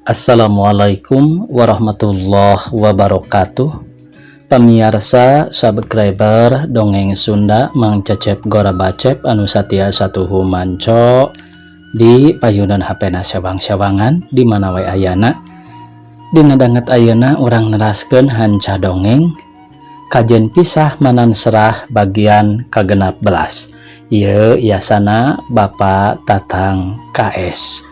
Assalamualaikum warahmatullahi wabarakatuh. Pamirsa subscriber dongeng Sunda Mang Cecep Gora Bacep anu satia satuhu manco di payunan HP sewang-sewangan di mana wae ayana. Dina danget ayeuna urang neraskeun hanca dongeng kajen pisah manan serah bagian kagenap belas. Ieu iasana Bapak Tatang KS.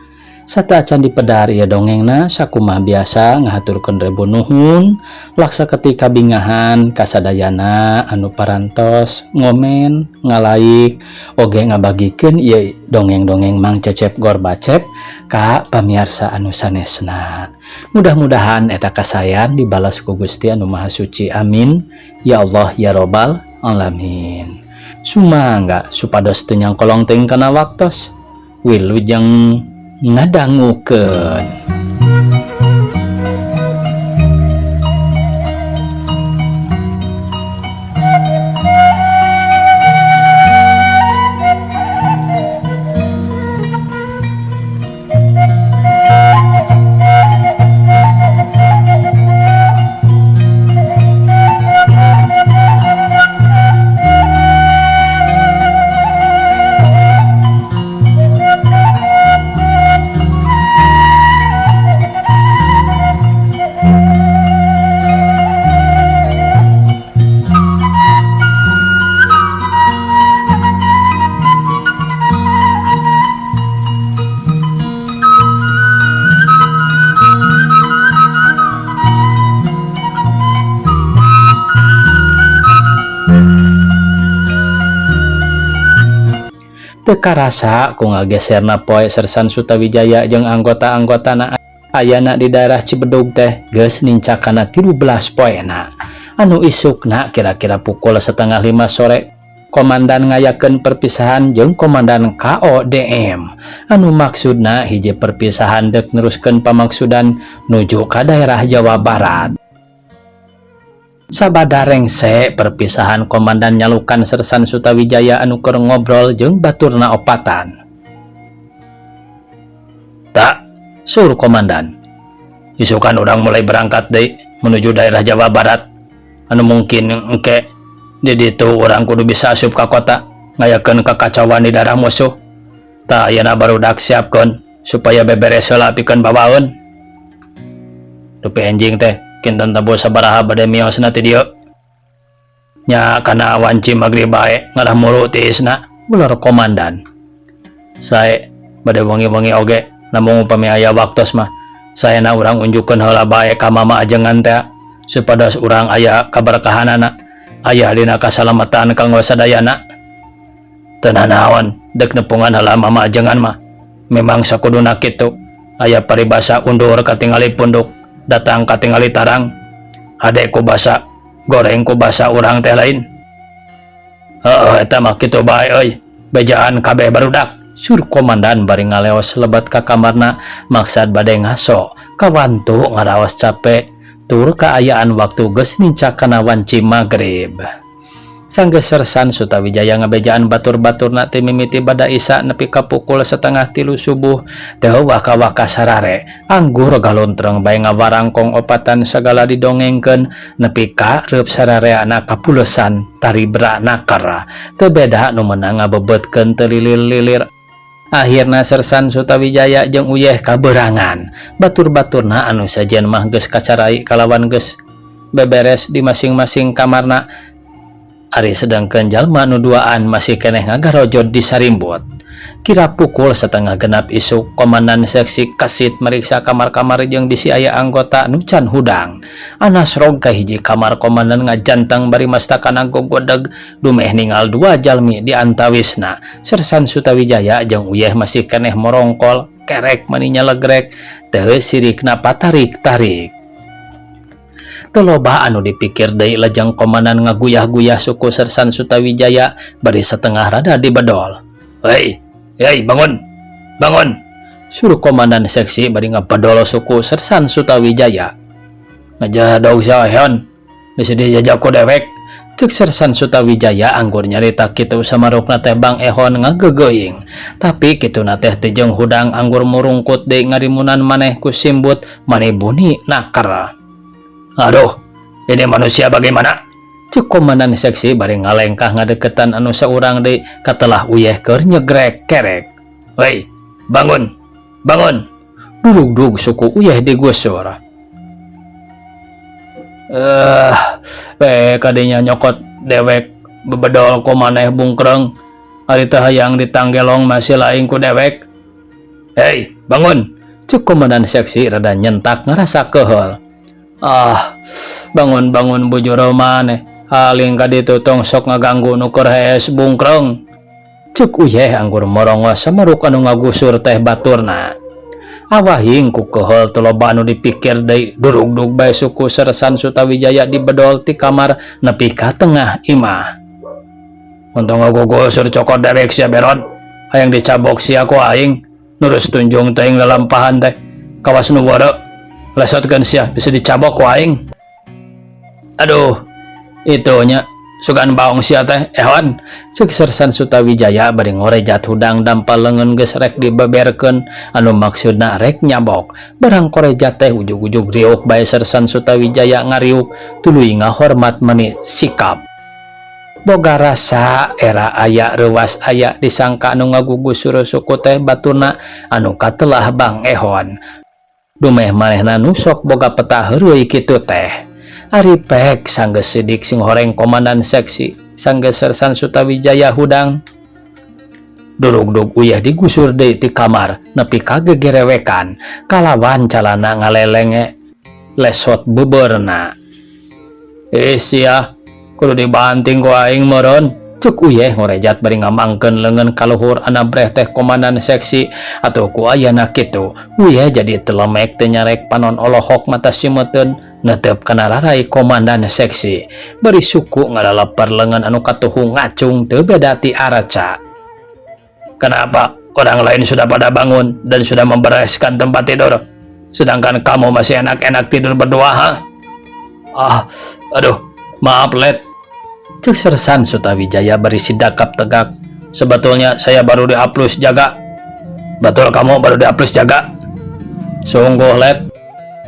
Sataacan dipedar ieu dongengna sakumaha biasa ngahaturkeun rebu nuhun laksa ketika bingahan kasadayana anu parantos ngomen ngalaik oge ngabagikeun ieu dongeng-dongeng Mang Cecep Gor Bacep ka pamirsa anu sanesna. Mudah-mudahan eta kasayan dibalas ku Gusti anu Maha Suci. Amin ya Allah ya Robbal alamin. Sumangga supados teu nyangkolong teuing kana waktos wilujeng ngadangukeun. Teka rasa ku ngageserna poe Sersan Sutawijaya jeung anggota-anggotana ayana di daerah Cibedug teh geus nincakana 13 poena. Anu isukna kira-kira pukul 4:30 sore komandan ngayakeun perpisahan jeung komandan KODM. Anu maksudna hiji perpisahan dek neruskeun pamaksudan nuju ka daerah Jawa Barat. Sabada rengse perpisahan komandan nyalukan Sersan Sutawijaya anu keur ngobrol jeung baturna opatan. Tak, sur komandan. Isukan urang mulai berangkat deui menuju daerah Jawa Barat. Anu mungkin engke di ditu urang kudu bisa asup ka kota ngayakeun kakacauan di daerah musuh. Ta ayeuna barudak siapkeun supaya beberes heula pikeun babaeun. Dupi enjing teh kinten teu sabaraha bade miosna ti dieu. Nya kana wanci magrib bae ngadah muru tiisna, ular komandan. Sae bade wengi-wengi oge lamun upami aya waktos mah saena urang unjukkeun heula bae ka mama ajengan teh supados urang aya kaberkahanana, aya dina kasalamatan kanggo sadayana. Teu nanaon dek nepungan heula mama ajengan mah. Memang sakuduna kitu, aya paribasa undur katingali punduk, datang katingali tarang, hade ku basa goreng ku basa urang teh lain. Heeh eta mah kitu bae euy, bejaan kabeh barudak, sur komandan bari ngaleos lebat ka kamarna maksad bade ngaso kawantu ngaraos capek tur kaayaan waktu geus nincak kana wanci magrib. Sanggeus Sersan Sutawijaya ngabejaan batur-baturna teh mimiti bada isya nepi ka pukul 2:30 subuh teh waka-waka sarare anggur galontreng bae ngawarangkong opatan sagala didongengkeun nepi ka reup sarareana kapulesan tari bra nakar teu beda nu meunang ngabebetkeun teu lilir-lilir. Akhirna Sersan Sutawijaya jeung uyeh kaberangan batur-baturna anu sajen mah geus kacarai kalawan geus beberes di masing-masing kamarna. Ari sedangkeun jalma nu duaan masih keneh ngagarojod di sarimbut. Kira pukul 6:30 isuk komandan seksi kasit meriksa kamar-kamar jeung bisi aya anggota nu can hudang. Anasrog ka hiji kamar komandan ngajantang bari mastakana gogodeg dumeh ningal 2 jalmi di antawisna. Sersan Sutawijaya jeung uyeh masih keneh morongkol kerek meuni nyalegrek teu sirikna patarik-tarik. Teloba anu dipikir deui lajang komandan ngaguyah-guyah suku Sersan Sutawijaya bari setengah rada dibedol. Hei bangun, bangun, suruh komandan seksi bari ngabedol suku Sersan Sutawijaya. Ngajadog saeun, geus dijajab ku dewek, Cek Sersan Sutawijaya anggur nyarita kitu samarukna teh Bang Ehon ngagegeing. Tapi kitu na teh jeung hudang anggur murungkut deui ngarimunan maneh ku simbut maneh bunyi nakar. Aduh, ini manusia bagaimana? Cek komandan seksi bari ngalengkah ngadeketan anu saurang deui katelah uyeh keur nyegrek kerek. Wei, bangun, bangun. Durug-durug suku uyeh digusur. Kadinya nyokot dewek bebedol ku maneh bungkreng ari teh hayang ditanggelong masih lain ku dewek. Hei, bangun. Cuk komandan seksi rada nyentak ngerasa keheul. Bangun-bangun bujur maneh. Haling ka ditu tong sok ngaganggu nu keur hees bungkreng. Cuk uyeh anggur morongos samaruk anu ngagusur teh baturna. Awahing ku keheul teu loba anu dipikir deui durug-durug bae suku Sersan Sutawijaya dibedol ti kamar nepi ka tengah imah. Untung ngagugusur cokot dewek sia berod, hayang dicabok sia ku aing, nurus tunjung teuing lalampahan teh. Kawas nu weureu, lesotkeun sia bisa dicabok ku aing. Aduh, itu nya sugan baong sia teh Ehon. Cek Sersan Sutawijaya bari ngorejat hudang dampal leungeun geus rek dibeberkeun anu maksudna rek nyabok. Barang korejat teh ujug-ujug riuk bae Sersan Sutawijaya ngariuk tuluy ngahormat meuni sikap. Boga rasa era aya reuwas aya disangka anu ngagugusur suku teh baturna anu katelah Bang Ehon. Dumeh manehna nu sok boga peta heureui kitu teh. Ari pek sanggeus sidik sing horeng komandan seksi sanggeus Sersan Sutawijaya hudang. Durug-durug uyah digusur deui ti kamar nepi ka gegerewekan kalawan calana ngalelenge lesot bebeurna. Sia kudu dibanting ku aing meureun. Cuk uyeh ngorejat bari ngamangkeun leungeun kaluhur anabreh teh komandan seksi atuh ku ayana kitu uyeh jadi telemek teu nyarek panon olohok mata simeuteun netep kana rarai komandan seksi bari suku ngalalapar leungeun anu katuhu ngacung teu beda ti araca. Kenapa orang lain sudah pada bangun dan sudah membereskan tempat tidur sedangkan kamu masih enak-enak tidur berdua, ha? Aduh, maaf Let. Cek Sersan Sutawijaya bari sidakap tegak. Sebetulnya saya baru diaplus jaga. Betul kamu baru diaplus jaga? Sungguh Let.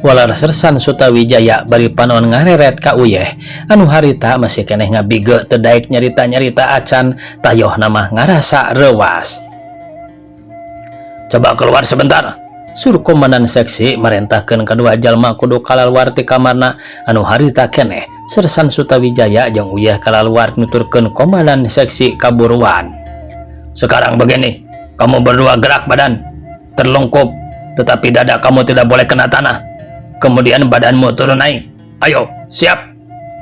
Walar Sersan Sutawijaya bari panon ngareret ka uyeh anu harita masih keneh ngabige teu daek nyarita-nyarita acan tayoh nama ngarasa reuwas. Coba keluar sebentar. Suruh komandan seksi merentahkeun kadua jalma kudu kalaluar ti kamarna anu harita keneh. Sersan Sutawijaya jeung uyeh kalaluar nuturkeun komandan seksi kaburuan. Sekarang begini, kamu berdua gerak badan, terlungkup, tetapi dada kamu tidak boleh kena tanah. Kemudian badanmu turun naik. Ayo, siap,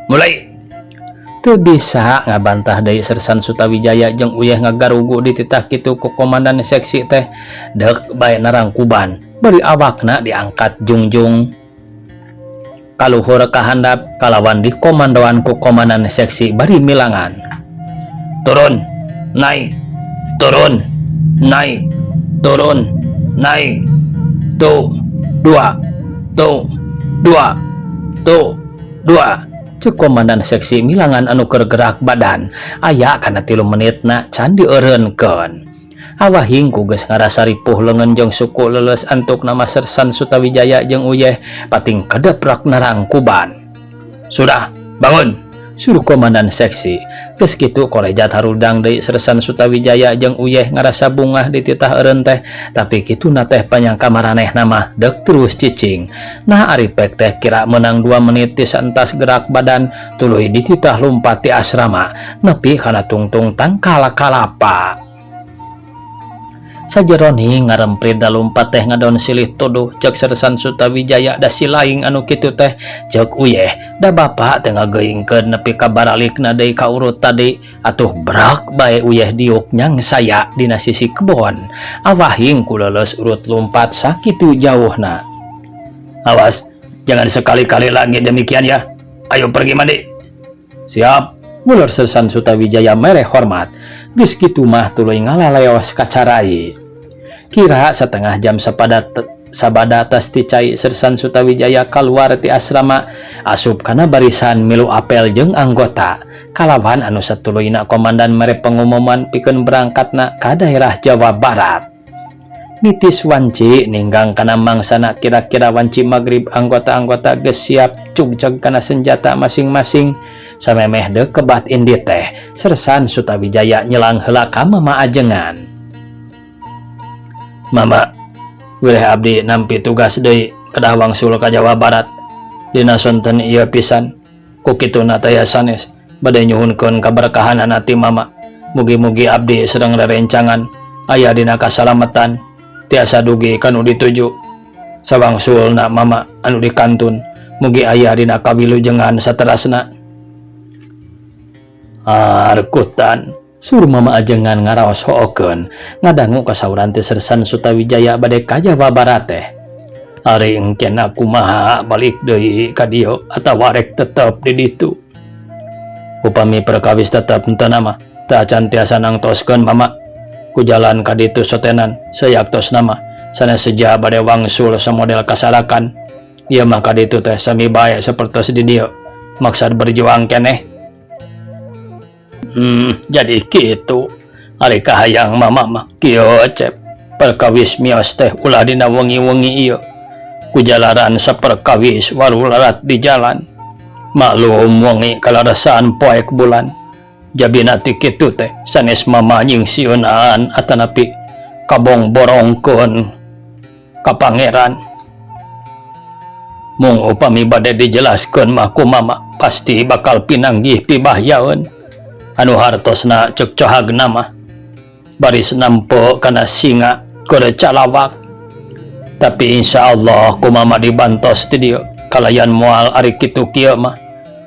mulai. Teu bisa ngabantah deui Sersan Sutawijaya jeung uyeh ngagarugu di titah kitu ku komandan seksi teh. Deuk bae narangkuban, bari awakna diangkat jungjung. Kaluhur kahandap kalawan dikomandoan ku komandan seksi bari milangan. Turun, naik, turun, naik, turun, naik. Tuh, dua, tuh, dua, tuh, dua. Cek komandan seksi milangan anu keur gerak badan aya kana 3 menitna can dieureunkeun. Awahing ku geus ngarasa ripuh leungeun jeung suku leuleus antuk nama Sersan Sutawijaya jeung uyeh pating kadeprak narangkuban. Sudah, bangun. Suruh komandan seksi. Geus kitu korejat harudang deui Sersan Sutawijaya jeung uyeh ngarasa bungah di titah eureun teh tapi kituna teh panyangka maranehna mah deuk terus cicing. Nah ari pek teh kira menang 2 menit ti saentas gerak badan tuluy di titah lumpat ti asrama nepi kana tungtung tangkal kalapa. Sajeroni ngaremprit da lumpat teh ngadon silih tuduh cek Sersan Sutawijaya da silaing anu kitu teh cek uyeh da bapa teh ngageingkeun nepi ka baralikna deui ka urut tadi atuh brak bae uyeh diuk nyang saya dina sisi kebon awahing ku leuleus urut lumpat sakitu jauhna. Awas, jangan sekali-kali lagi demikian ya. Ayo pergi mandi. Siap. Mulur Sersan Sutawijaya mereh hormat. Geus kitu mah tuluy ngalaleos kacarai. Kira setengah jam sabada tas ti cai Sersan Sutawijaya kaluar ti asrama asup kana barisan milu apel jeung anggota kalawan anu satuluyna komandan mere pengumuman pikeun berangkatna ka daerah Jawa Barat. Nitis wanci ninggang kana mangsana kira-kira wanci magrib anggota-anggota geus siap cugjeg kana senjata masing-masing samemeh deuk kebat indi teh Sersan Sutawijaya nyelang heula ka Mama Ajengan. Mama, wileh abdi nampi tugas deui kedah wangsul ka Jawa Barat. Dina sonten ieu pisan ku kituna teh sanes bade nyuhunkeun kaberkahan ti Mama. Mugi-mugi abdi sedeng rerencangan aya dina kasalamatan tiasa dugi kanu dituju. Sawangsulna Mama anu dikantun mugi aya dina kawilujengan saterasna. Arkutan sur Mama Ajengan ngaraos hookeun ngadangu kasauran ti Sersan Sutawijaya bade ka Jawa Barat teh. Ari engken kumaha balik deui ka dieu atawa rek tetep di ditu. Upami perkawis tetep henteu mah teu acan tiasa nangtoskeun Mama. Ku jalan ka ditu sotenan sayaktos nama sanes seja bade wangsul samodel kasarakan. Ieu mah ka ditu teh sami bae sapertos di dieu maksad berjuang keneh. Jadi gitu ari kahayang Mama mah kieu cep perkawis mios teh ulah dina wengi-wengi ieu ku jalaran saperkawis warularat di jalan maklum wengi kalaresaan poek bulan jabina ti kitu teh sanes Mama nyingsieunan atanapi kabong borongkeun ka pangeran. Mung upami bade dijelaskeun mah ku Mama pasti bakal pinanggih pibahyaeun anu hartosna cek cohagna mah baris nampo kana singa kode calawak. Tapi insyaallah ku Mama dibantos ti dieu kalayan moal ari kitu kieu mah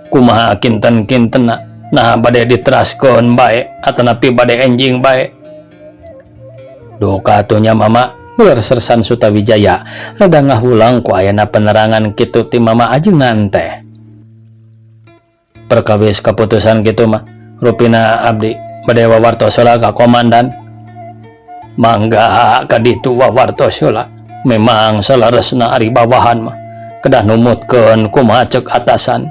kumaha kinten-kintenna nah bade diteraskeun bae atanapi bade enjing bae. Duh katunya Mama bener Sersan Sutawijaya rada ngahulang ku ayana penerangan kitu ti Mama Ajengan teh. Perkawis keputusan kitu mah rupina abdi bade wawartos heula ka komandan. Mangga ka ditu wawartos heula. Memang salaresna ari bawahan mah kedah numutkeun kumaha ceuk atasan.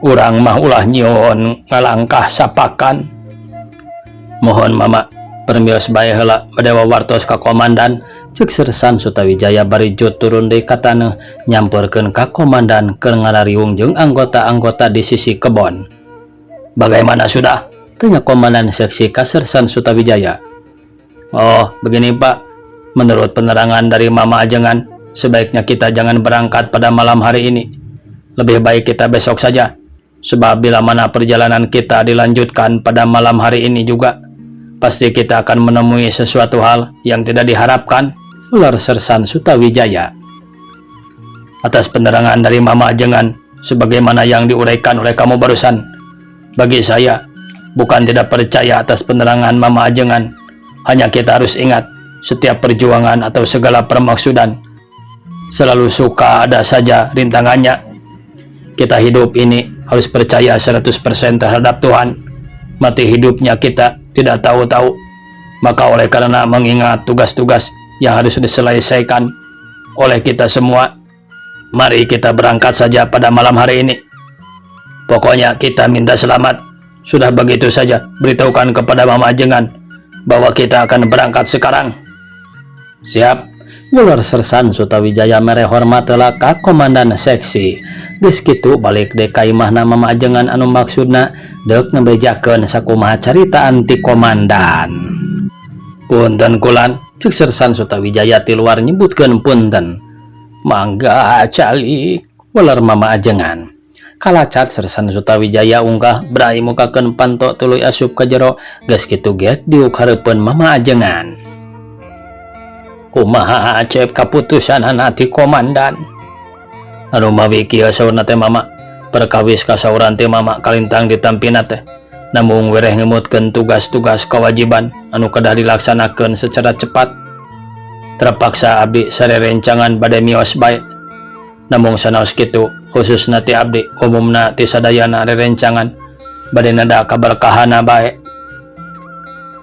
Urang mah ulah nyieun ngalangkah sapakan. Mohon Mama permios bae heula bade wawartos ka komandan ceuk Sersan Sutawijaya bari jut turun deui ka taneuh nyamperkeun ka komandan keur ngarariung jeung anggota-anggota di sisi kebon. Bagaimana sudah? Tanya komandan seksi ka Sersan Sutawijaya. Oh, begini Pak. Menurut penerangan dari Mama Ajengan, sebaiknya kita jangan berangkat pada malam hari ini. Lebih baik kita besok saja. Sebab bila mana perjalanan kita dilanjutkan pada malam hari ini juga, pasti kita akan menemui sesuatu hal yang tidak diharapkan, ular Sersan Sutawijaya. Atas penerangan dari Mama Ajengan, sebagaimana yang diuraikan oleh kamu barusan, bagi saya, bukan tidak percaya atas penerangan Mama Ajengan. Hanya kita harus ingat, setiap perjuangan atau segala permaksudan selalu suka ada saja rintangannya. Kita hidup ini harus percaya 100% terhadap Tuhan. Mati hidupnya kita tidak tahu-tahu. Maka oleh karena mengingat tugas-tugas yang harus diselesaikan oleh kita semua, mari kita berangkat saja pada malam hari ini. Pokoknya kita minta selamat. Sudah begitu saja, beritahukan kepada Mama Ajengan bahwa kita akan berangkat sekarang. Siap. Ular Sersan Sutawijaya mere hormat heula ka komandan seksi. Geus kitu balik deui ka imahna Mama Ajengan anu maksudna deuk ngebejakeun sakumaha carita anti komandan. Punten kulan, ceuk Sersan Sutawijaya ti luar nyebutkeun punten. Mangga calik, ular Mama Ajengan. Kalacat Sersan Sutawijaya unggah berai mukakeun panto tuluy asup ka jero geus kitu ge diuk hareupeun Mama Ajengan. Kumaha cep kaputusan ti komandan? Anu mawi kieu saurna teh Mama perkawis kasauran teh Mama kalintang ditampina teh namung wereh ngemutkeun tugas-tugas kewajiban anu kedah dilaksanakeun secara cepat. Terpaksa abdi sarerencangan bade mios bae. Namung sanaos kitu khususna ti abdi umumna ti sadayana rerencangan bade nada kaberkahana bae.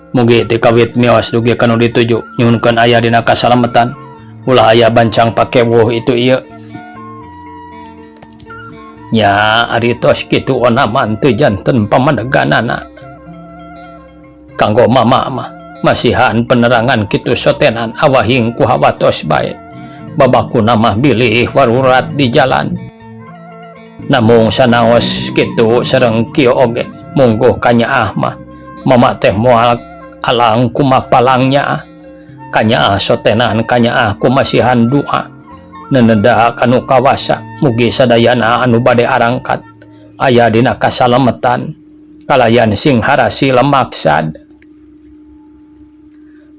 Mugi ti kawit mios dugi kanu dituju nyuhunkeun aya dina kasalamatan ulah aya bancang pakewuh itu ieu nya ari tos kitu onaman teu janten pamadeganana kanggo mama mah masihan penerangan kitu sotenan awahing ku hawatos bae babakuna mah bilih warurat di jalan namung sanaos kitu sareng kieu oge mungguh kanyaah mah mama teh moal alang kumapalangnya kanyaah sotenan kanyaah kumasihan doa neneda kanu kawasa mugi sadayana anu bade arangkat aya dina kasalametan kalayan sing harasi lemaksad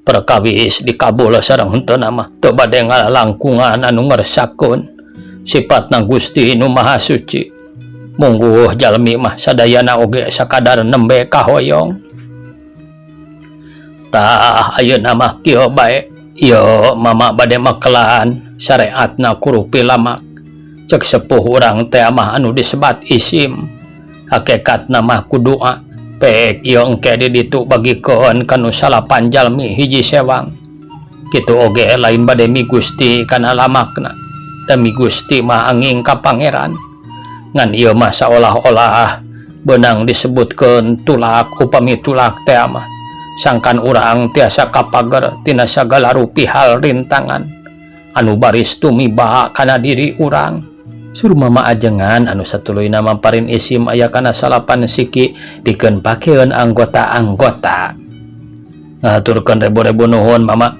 perkawis dikabul sareng henteu mah teu bade ngalangkungan anu ngersakkeun sipatna Gusti nu Maha Suci mungguh jalmi mah sadayana oge sakadar nembe kahoyong tah ayeuna mah kieu bae ieu mama bade makelan syariatna kurupi lamak cek sepuh urang teh mah anu disebat isim hakikatna mah ku doa pek ieu engke di ditu bagikeun kanu salapan jalmi hiji sewang kitu oge lain bade mi Gusti kana lamakna dan mi Gusti mah anging ka pangeran ngan ieu mah saolah-olah beunang disebutkeun tulak upami tulak teh mah sangkan urang tiasa kapager tina sagala rupi hal rintangan anu baris tumiba kana diri urang sur mama ajengan anu satuluyna mamparin isim aya kana salapan siki pikeun pakeun anggota-anggota ngaturkeun rebo-rebo nuhun mama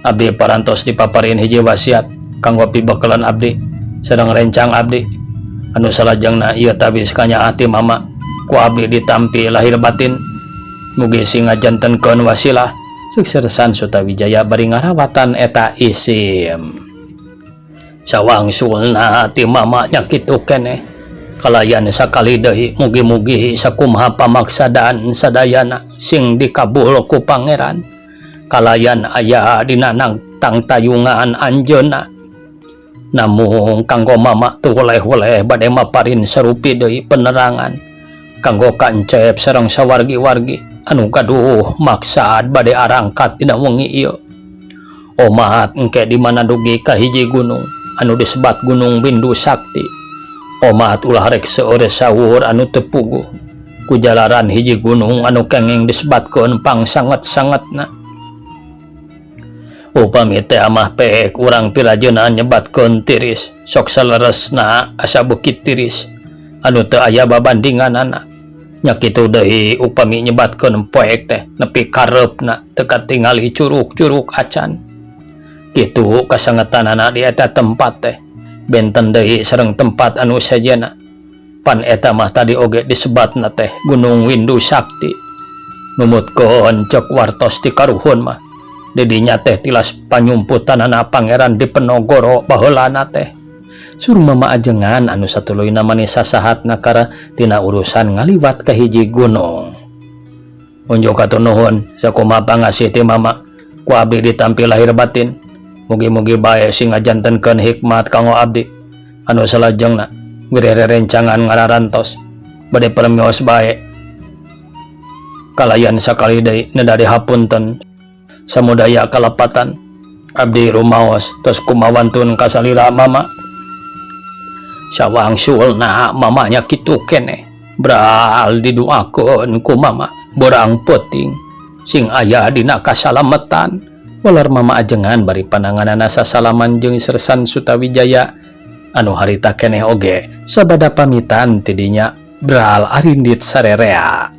abdi parantos dipaparin hiji wasiat kanggo pibekelan abdi sedang rencang abdi anu salajengna ieu tabis kanya ati mama ku abdi ditampi lahir batin mugi sing ngajantenkeun wasilah suksesan Sutawijaya bari ngarawatan eta isim sawangsulna ti mama nya kitu keneh kalayan sakali deui mugi-mugi sakumaha pamaksadaan sadayana sing dikabul ku pangeran kalayan aya dina tang tayungan anjeunna namung kanggo mama teu oleh-oleh bade maparin sarupi deui penerangan kanggo kancep sareng sawargi-wargi anu gaduh maksad bade arangkat dina wengi ieu omat engke di mana dugi ka hiji gunung anu disebat Gunung Windu Sakti omat ulah rek seure sawur anu teu puguh ku jalaran hiji gunung anu kenging disebatkeun pangsanget-sangetna upami teh amah pek urang pirajeunna nyebatkeun tiris sok saleresna asa Bukit Tiris anu teu aya babandinganana nya kitu deui upami nyebatkeun poek teh nepi kareupna teu katingali curug-curug acan kitu kasangetanana di eta tempat teh benten deui sareng tempat anu sajena pan eta mah tadi oge disebatna teh Gunung Windu Sakti numutkeun cok wartos ti karuhun mah dedinya teh tilas panyumputanana Pangeran Diponegoro baheulana teh sur mama ajengan anu satuluyna manis sasahatna kara tina urusan ngaliwat ka hiji gunung unjuk atuh nuhun sakumaha pangasih ti mama ku abdi ditampi lahir batin mugi-mugi bae sing ngajantenkeun hikmat kanggo abdi anu salajengna wirere rencangan ngararantos bade permios bae kalayan sakali deui nedari hapunten samudaya kalepatan abdi rumaos tos kumawantun kasalira mama sawangsulna mamanya kitu keneh bral didoakeun ku mama borang peuting sing aya dina kasalametan walar mama ajengan bari pananganana sasalaman jeung Sersan Sutawijaya anu harita keneh oge sabada pamitan tidinya bral arindit sarerea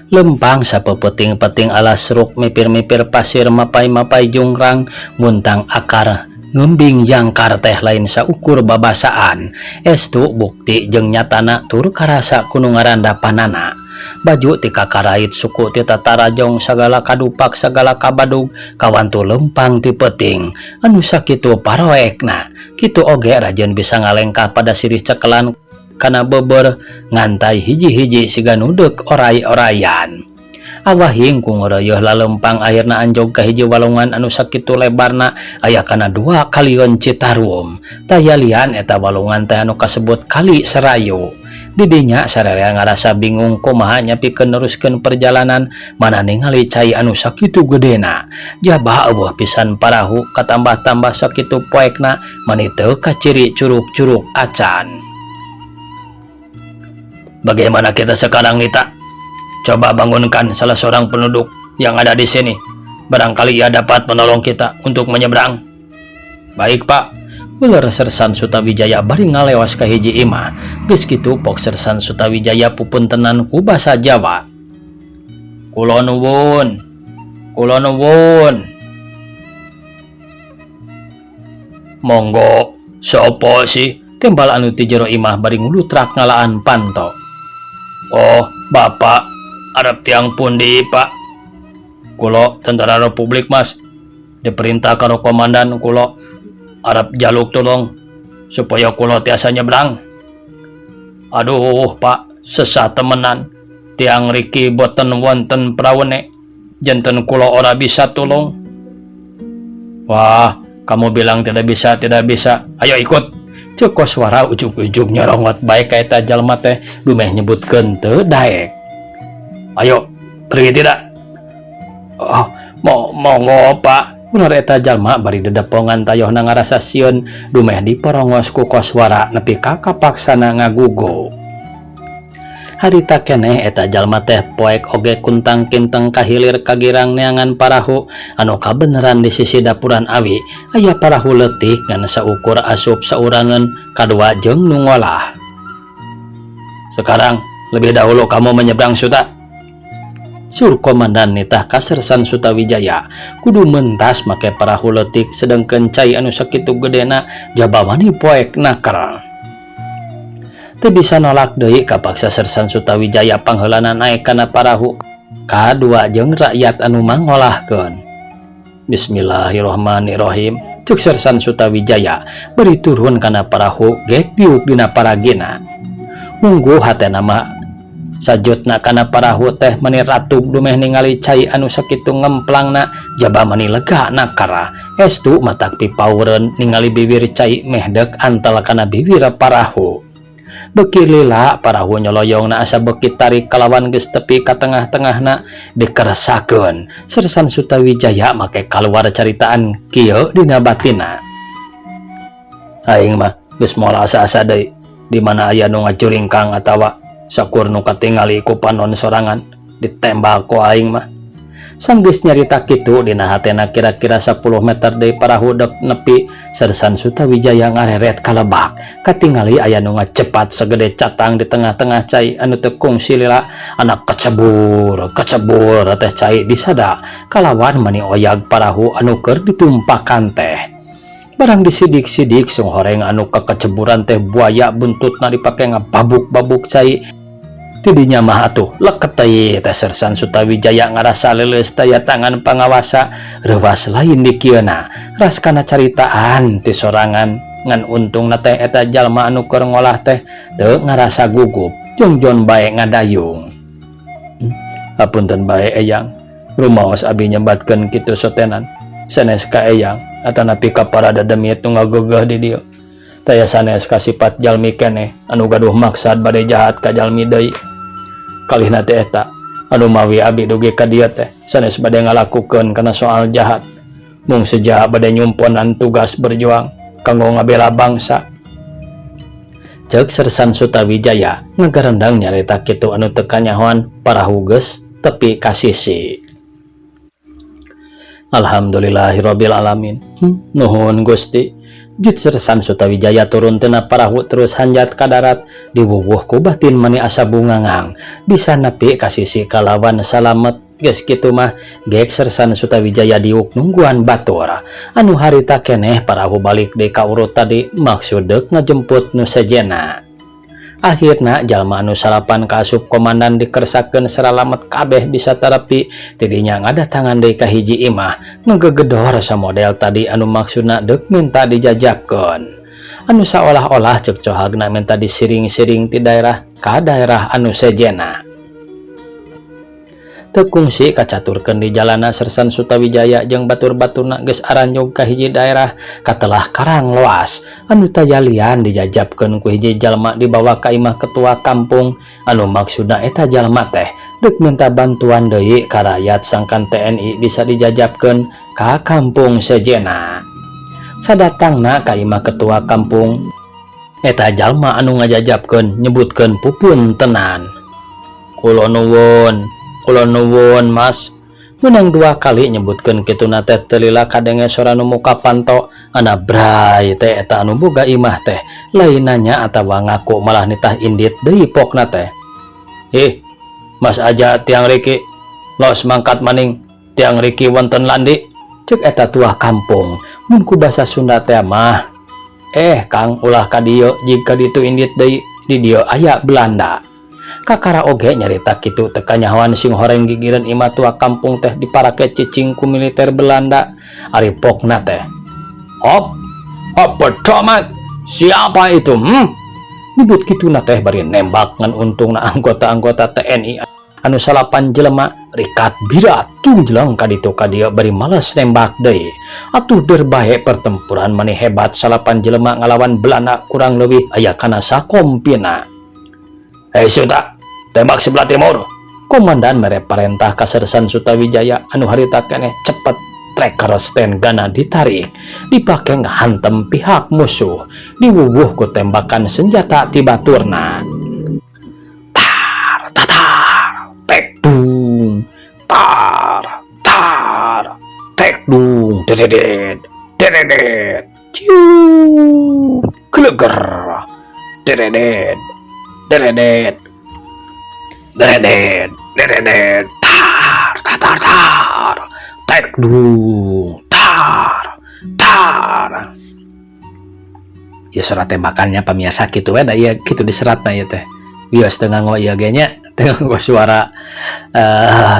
lempang sapepeting-peting alas ruk mipir-mipir pasir mapai-mapai jungrang muntang akar ngembing jangkar teh lain saukur babasaan estu bukti jeung nyatana tur karasa kuno ngarandapanana baju ti kakarait suku ti tatarajong sagala kadupak sagala kabadug kawantu lempang ti peuting anu sakitu paroekna kitu oge rajeun bisa ngalengkah pada sirih cekelan kana beber ngantai hiji-hiji siga nudek oray-orayan Awahing ku ngeureuyeuh lalempang akhirna anjog ka hiji walungan anu sakitu lebarna aya kana 2 kaliun Citarum. Taya lian eta walungan teh anu kasebut Kali Serayu. Di dinya sararea ngarasa bingung kumaha nyapikeun neruskeun perjalanan mana ningali cai anu sakitu gedena. Jabah eueuh pisan parahu katambah-tambah sakitu poekna mani teu kaciri curug-curug acan. Bagaimana kita sekarang, Nita? Coba bangunkan salah seorang penduduk yang ada di sini. Barangkali ia dapat menolong kita untuk menyeberang. Baik, Pak. Ular Sersan Sutawijaya bari ngalewas ka hiji imah. Geus kitu pok Sersan Sutawijaya pupuntenan ku basa Jawa. Kula nuwun. Kula nuwun. Monggo, sapa sih? Tembal anu ti jero imah bari ngulutrak ngalaan panto. Oh, Bapak, arep tiang pundi, Pak? Kulo tentara Republik, Mas. Diperintah karo komandan kulo arep jaluk tolong supaya kulo tiasa nyebrang. Aduh, Pak, sesat temenan. Tiang riki boten wonten prawane. Janten kulo ora bisa tolong. Wah, kamu bilang tidak bisa, tidak bisa. Ayo ikut. Cek koswara ujug-ujug nyorongot baik ka eta jalma teh dumeh nyebutkeun teu daek. Ayo, pergi tidak? Oh, monggo Pak. Ular eta jalma bari dedepongan tayohna ngarasa sieun dumeh diporongos ku koswara nepi ka kapaksana ngagugo. Harita keneh eta jalma teh poek oge kuntang kinteng kahilir kagirang neangan parahu anu kabeneran di sisi dapuran awi aya parahu leutik ngan saukur asup saurangan kadua jeung nu ngolah. Sekarang lebih dahulu kamu menyeberang Suta. Sur komandan nitah ka Sersan Sutawijaya kudu mentas make parahu leutik sedengkeun cai anu sakitu gedena jabawani poek nakar. Teu bisa nolak deui kapaksa Sersan Sutawijaya pangheulana naek kana parahu kadua jeung rakyat anu mangolahkeun. Bismillahirrahmanirrahim. Cek Sersan Sutawijaya beri turun kana parahu gek diuk dina paragina. Munggu hatena mah sajutna kana parahu teh meni ratug dumeh ningali cai anu sakitu ngemplangna jaba meni lega nakara. Estu matak pipaureun ningali bibir cai meh deuk antal kana bibir parahu. Beki lila parahu nyoloyongna asa beki tarik kalawan geus tepi ka tengah-tengahna dikeresakeun. Sersan Sutawijaya make kaluar caritaan kieu dina batina. Aing mah geus moal asa-asa deui di mana aya nu ngajuringkang atawa sakur nu katingali ku panon sorangan ditembak ku aing mah. Sanggeus nyarita kitu dina hatena kira-kira 10 meter deui parahu dek nepi Sersan Sutawijaya ngareret ka lebak. Katingali aya nu ngacepat sagede catang di tengah-tengah cai anu teu kungsi lila anak kecebur teh cai disada kalawan mani oyag parahu anu keur ditumpakan teh. Barang disidik-sidik sung horeng anu kekeceburan teh buaya buntutna dipake ngababuk-babuk cai. Tidinya mah atuh leket teh Sersan Sutawijaya ngarasa leuleus daya tangan pangawasa reuwas lain di kieuna ras kana caritaan ti sorangan ngan untungna teh eta jalma anu keur ngolah teh teu ngarasa gugup jongjon bae ngadayung. Hapunten bae Eyang, rumaos abi nyembatkeun kitu sotenan sanes ka Eyang atanapi ka para dademit nu ngagegeh di dieu. Taya sanes ka sifat jalmi keneh anu gaduh maksad bade jahat ka jalmi deui. Kalihna teh eta anu mawi abi dugi ka dieu teh sanes bade ngalakukeun kana soal jahat mung seja bade nyumponan tugas berjuang kanggo ngabela bangsa. Ceuk Sersan Sutawijaya ngagarendang nyarita kitu anu teu kanyahoan parahu geus tepi ka sisi. Alhamdulillahirabbil alamin. Nuhun Gusti. Jut Sersan Sutawijaya turun tina parahu terus hanjat ka darat diwuwuh ku batin mani asa bungangang bisa nepi ka sisi kalawan salamet. Geus kitu mah gek Sersan Sutawijaya diuk nungguan batur anu harita keneh parahu balik deui ka urut tadi maksud deuk ngajemput nu sejena. Akhirna jalma anu salapan ka asup komandan dikeresakeun saralamet kabeh bisa terapi tidinya ngadatangan deui ka hiji imah nu gegedor samodel tadi anu maksudna deuk minta dijajabkeun anu saolah-olah ceuk cohagna minta disiring-siring ti daerah ka daerah anu sejena. Tekungsi kacaturkeun di jalana Sersan Sutawijaya jeung batur-baturna geus aranjog ka hiji daerah katelah karang loas anu tayalian dijajabkeun ku hiji jalma dibawa ka imah ketua kampung anu maksudna eta jalma teh deuk minta bantuan deui ka rakyat sangkan TNI bisa dijajabkeun ka kampung sejenna. Sadatangna ka imah ketua kampung eta jalma anu ngajajabkeun nyebutkeun pupun tenan. Kula nuwun Mas, menang 2 kali nyebutkeun kituna teh teu lila kadenge sora nu muka panto ana bray teh eta anu boga imah teh lain nanya atawa ngaku malah nitah indit deui pokna teh. Mas aja tiang Riki los mangkat maning tiang Riki wonten landi ceuk eta tuah kampung mun ku basa Sunda teh mah Kang ulah ka dieu jika ditu indit deui di dieu aya Belanda. Kakara oge nyarita kitu teka nyahoan sing horeng gigireun imah tua kampung teh diparake cicing ku militer Belanda ari pokna teh. Hop pedomak siapa itu Dibut kituna teh bari nembak ngan untungna anggota-anggota TNI anu 8 jelema rikat bira tungjelang ka ditu ka dieu bari males nembak deui. Atuh deur bae pertempuran maneh hebat 8 jelema ngalawan Belanda kurang leuwih aya kana sakompina. Suta, tembak sebelah timur. Komandan mere parentah ka Sersan Sutawijaya anu harita keneh cepet tracker stand gana ditarik dipake ngahantem pihak musuh diwuwuh ku tembakan senjata ti baturna. Tar tatar tek dung tar tek dung dededet ciu geleger dededet tar tek dung tar ya serat tembakannya pamiasa gitu da ya gitu diseratna ya teh wios teu nganggo ieu ge nya teu nganggo suara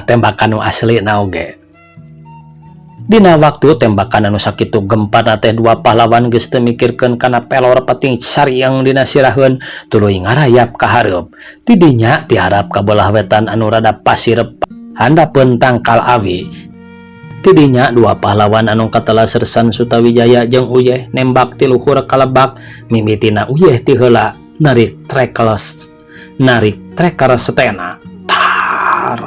tembakan nu asli na oge. Dina waktu tembakan anu sakitu gempana teh 2 pahlawan geus teu mikirkeun kana pelor pating sariang dina siraheun tuluy ngarayap ka hareup. Ti dinya ti harap ka belah wetan anu rada pasirep handapeun tangkal awi. Ti dinya 2 pahlawan anu katelah Sersan Sutawijaya jeung Uyeh nembak ti luhur kalebak mimitina Uyeh ti heula narik tracker setena tar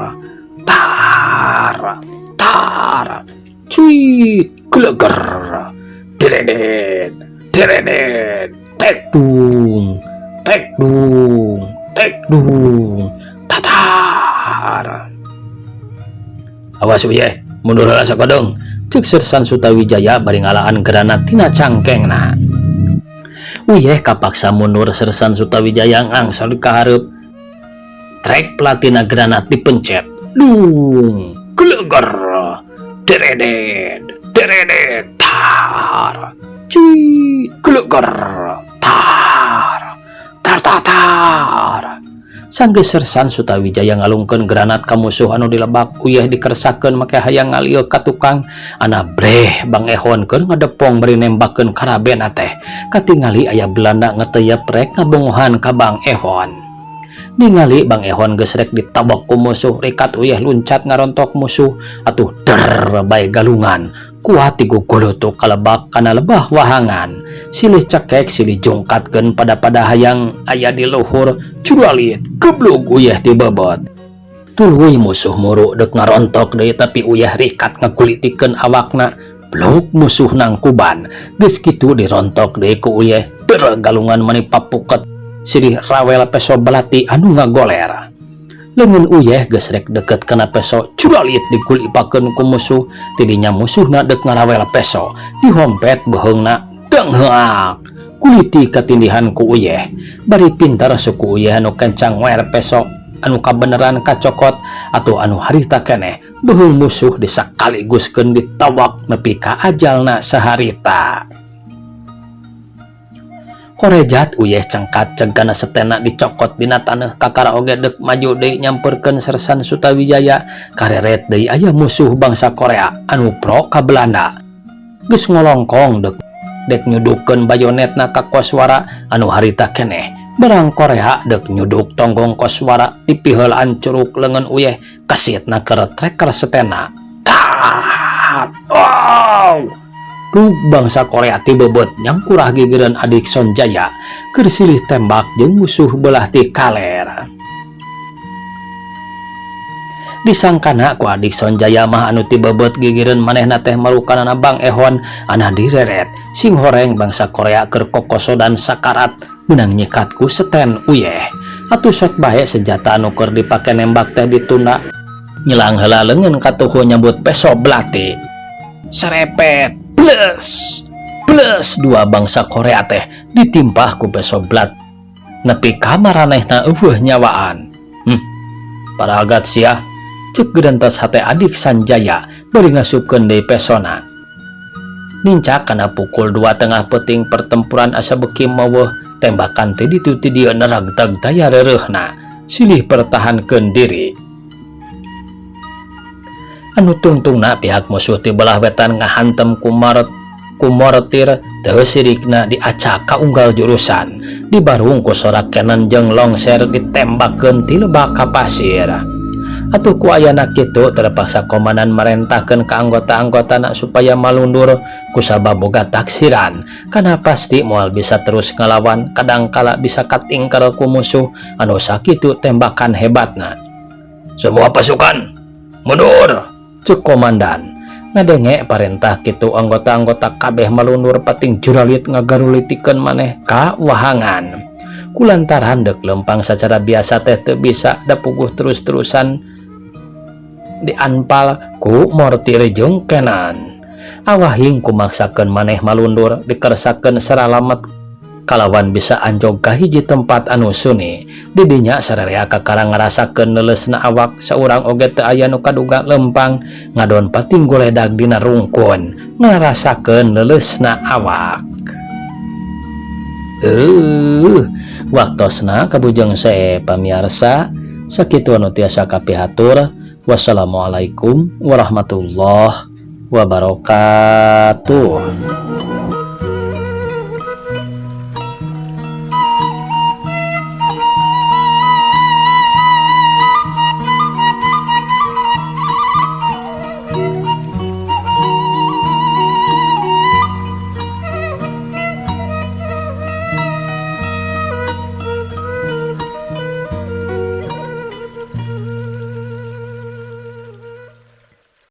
cuit geleger deredet tek dung tatar. Awas Uyeh mundur heula sakodong ceuk Sersan Sutawijaya bari ngalaan granat tina cangkengna. Uyeh kapaksa mundur Sersan Sutawijaya ngangsor ka hareup trek platina granat dipencet dung geleger deredet tar cuit geleger tar Sanggeus Sersan Sutawijaya ngalungkeun granat ka musuh anu dilebak Uyeh dikersakeun make hayang ngalieu ka tukang ana breh Bang Ehon keur ngadepong bari nembakeun karabena teh katingali aya Belanda ngeteyep rek ngabongohan ka Bang Ehon. Ningali Bang Ehon geus rek ditabok ku musuh rikat Uyeh luncat ngarontok musuh atuh der bae galungan kuat digugulutuk kalebak kana lebah wahangan silih cekek silih jongkatkeun pada hayang aya di luhur curalit geblug Uyeh ti bebot. Tuluy musuh muru deuk ngarontok deui tapi Uyeh rikat ngagulitikeun awakna blok musuh nangkuban geus kitu dirontok deui ku Uyeh der galungan maneh papuket silih rawel peso belati anu ngagoler. Leungeun Uyeh geus rek deket kana peso curalit digulipakeun ku musuh tidinya musuhna deuk ngarawel peso dihompet beheungna deung heak kuliti katindihan ku Uyeh bari pintar suku Uyeh anu kencang wer peso anu kabeneran kacokot atau anu harita keneh beheung musuh disakaliguskeun ditawak nepi ka ajalna saharita. Korejat Uyeh cengkat cegana setena dicokot dina taneuh kakara oge deuk maju deui nyamperkeun Sersan Sutawijaya kareret deui aya musuh bangsa Korea anu pro ka Belanda geus ngolongkong dek nyudukeun bayonetna ka koswara anu harita keneh Barang Korea dek nyuduk tonggong koswara dipiheulan curug leungeun uyeh kasitna keur trekker setena. Tat! Wow! Dug bangsa Korea ti bebet nyangkurah gigireun adik Sonjaya keur silih tembak jeung musuh belah ti kaler. Disangkana ku adik Sonjaya mah anu ti bebet gigireun manehna teh malukanana Bang Ehon ana direret sing horeng bangsa Korea keur kokoso dan sakarat menang nyikat ku seten uyeh. Atuh sok bae senjata anu keur dipake nembak teh ditunda. Nyelang heula leungeun katuhu nyambut peso belati. Serepet plus dua bangsa Korea teh ditimpah ku peso blat nepi ka maranehna eueuh nyawaan. Paragat sia cek gedantos hate adik Sanjaya bari ngasupkeun deui pesona. Nincak kana pukul 2 tengah peuting pertempuran asa beuki meuweuh tembakan teh ditu ti dieu neragtag daya reureuhna silih pertahankeun diri. Anu tungtungna pihak musuh ti belah wetan ngahantem ku mortir teu sirikna diacak ka unggal jurusan dibarung ku sorak cannon jeung longser ditembakkeun ti lebak ka pasir. Atuh ku ayana kitu terpaksa komandan marentahkeun ka anggota-anggotana supaya malundur kusabab boga taksiran kana pasti moal bisa terus ngalawan kadangkala bisa katingkel ku musuh anu sakitu tembakan hebatna. Semua pasukan mundur, cek komandan. Ngadenge parentah kitu anggota-anggota kabeh malundur pating juralit ngagarulitikeun maneh ka wahangan. Kulantaran dek lempang secara biasa teh teu bisa da puguh terus-terusan dianpal ku mortir jeung cannon. Awahing kumaksakeun maneh malundur dikersakeun saralamet kalawan bisa anjog ka hiji tempat anu suni. Didinya sararea kakarang ngarasakeun leulesna awak saurang oge teu aya nu kaduga lempang ngadon pating goledag dina rungkun ngarasakeun leulesna awak. Waktosna kabujeng sae pamirsa sakitu anu tiasa kapihatur. Wassalamualaikum warahmatullahi wabarakatuh.